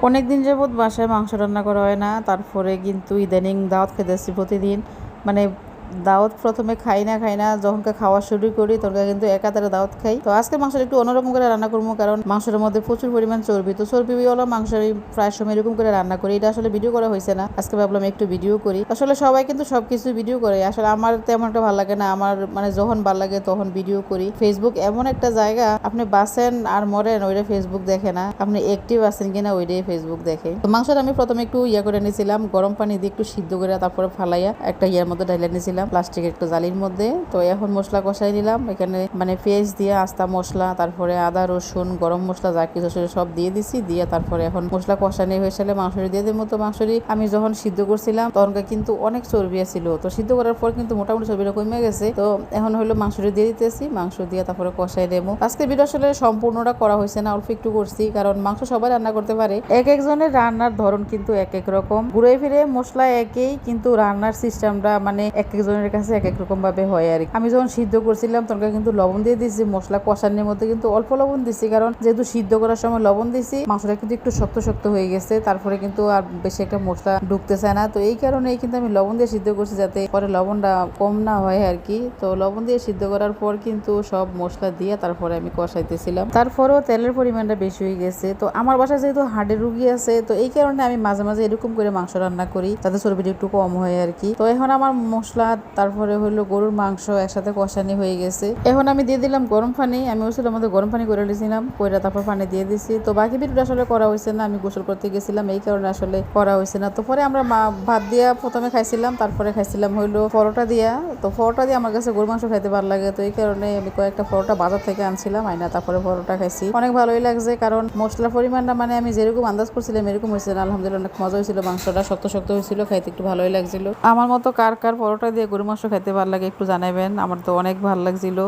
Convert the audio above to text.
অনেকদিন যাবৎ বাসায় মাংস রান্না করা হয় না, তারপরে কিন্তু ইদানিং দাওয়াত খেতেছি প্রতিদিন। মানে দাওয়াত প্রথমে খাই না যখনকে খাওয়া শুরু করি তখন কিন্তু একাধারে দাওয়াত খাই। তো আজকে মাংসটা একটু অন্যরকম করে রান্না করবো, কারণ মাংসের মধ্যে প্রচুর পরিমাণ চর্বি। তো চর্বিওয়ালা মাংস প্রায় সময় এরকম করে রান্না করি। এটা আসলে ভিডিও করা হয়েছে না, আজকে ভাবলাম একটু ভিডিও করি। আসলে সবাই কিন্তু সবকিছু ভিডিও করে, আসলে আমার তেমন একটা ভালো লাগে না। আমার মানে যখন ভালো লাগে তখন ভিডিও করি। ফেসবুক এমন একটা জায়গা, আপনি বাঁচেন আর মরেন ওইটা ফেসবুক দেখে না, আপনি অ্যাক্টিভ আছেন কিনা ওইটাই ফেসবুক দেখে। তো মাংসটা আমি প্রথমে একটু করে নিয়েছিলাম, গরম পানি দিয়ে একটু সিদ্ধ করে তারপরে ফালাইয়া একটা মধ্যে ঢাইলে নিয়েছিলাম প্লাস্টিকের একটু জালির মধ্যে। তো এখন মশলা কষাই নিলাম, এখানে মানে পেঁয়াজ দিয়ে আস্তা মশলা, তারপরে আদা রসুন গরম মশলা যা কিছু সব দিয়ে দিছি, দিয়ে তারপরে এখন মশলা কষানি হয়ে সালে মাংসরি দিয়ে দেবো। তো মাংসরি আমি যখন সিদ্ধ করছিলাম তখন কিন্তু অনেক চর্বি ছিল, তো সিদ্ধ করার পর কিন্তু মোটামুটি চর্বিটা কমে গেছে। তো এখন হলো মাংসরি দিয়ে দিতেছি, মাংস দিয়ে তারপরে কষাই দেবো। আজকে ভিডিও আসলে সম্পূর্ণটা করা হয়েছে না, অল্প একটু করছি, কারণ মাংস সবাই রান্না করতে পারে। এক একজনের রান্নার ধরন কিন্তু এক এক রকম, ঘুরে ফিরে মশলা একই, কিন্তু রান্নার সিস্টেমটা মানে এক একজনের কাছে এক এক রকম ভাবে হয় আর কি। আমি যখন সিদ্ধ করছিলাম তখন কিন্তু লবণ দিয়ে দিয়েছি, মশলা কষানোর মধ্যে কিন্তু অল্প লবণ দিছি, কারণ যেহেতু সিদ্ধ করার সময় লবণ দিছি মাংসটা কিন্তু একটু শক্ত শক্ত হয়ে গেছে, তারপরে কিন্তু আর বেশি একটা মশলা ঢুকতেছে না। তো এই কারণেই কিন্তু আমি লবণ দিয়ে সিদ্ধ করছি, যাতে পরে লবণটা কম না হয় আর কি। তো লবণ দিয়ে সিদ্ধ করার পর কিন্তু সব মশলা দিয়ে তারপরে আমি কষাইতেছিলাম, তারপরেও তেলের পরিমাণটা বেশি হয়ে গেছে। তো আমার বাসায় যেহেতু হার্টের রুগী আছে, তো এই কারণে আমি মাঝে মাঝে এরকম করে মাংস রান্না করি, তাতে চর্বিটা একটু কম হয় আর কি। তো এখন আমার মশলা তারপরে হলো গরুর মাংস একসাথে কষানি হয়ে গেছে। এখন আমি দিয়ে দিলাম গরম পানি, আমি ওষুধের মধ্যে গরম পানি করে দিয়েছিলাম, কইরা তারপর পানি দিয়ে দিছি। তো বাকি ভিডিওটা আসলে করা হয়েছে না, আমি গোসল করতে গেছিলাম, এই কারণে আসলে করা হয়েছে না। তো পরে আমরা ভাত দিয়া প্রথমে খাইছিলাম, তারপরে খাইছিলাম হইলো পরোটা দিয়া। তো পরোটা দিয়ে আমার কাছে গরু মাংস খাইতে ভালো লাগে, তো এই কারণে আমি কয়েকটা পরোটা বাজার থেকে আনছিলাম, আইনা তারপরে পরোটা খাইছি। অনেক ভালোই লাগছে, কারণ মশলার পরিমাণটা মানে আমি যেরকম আন্দাজ করছিলাম এরকম হয়েছে না। আলহামদুলিল্লাহ অনেক মজা হয়েছিল, মাংসটা শক্ত শক্ত হয়েছিল, খাইতে একটু ভালোই লাগছিল। আমার মতো কার কার পরোটা দিয়ে গরু মাংস খাইতে ভালো লাগে একটু জানাবেন, আমার তো অনেক ভালো লাগছিল।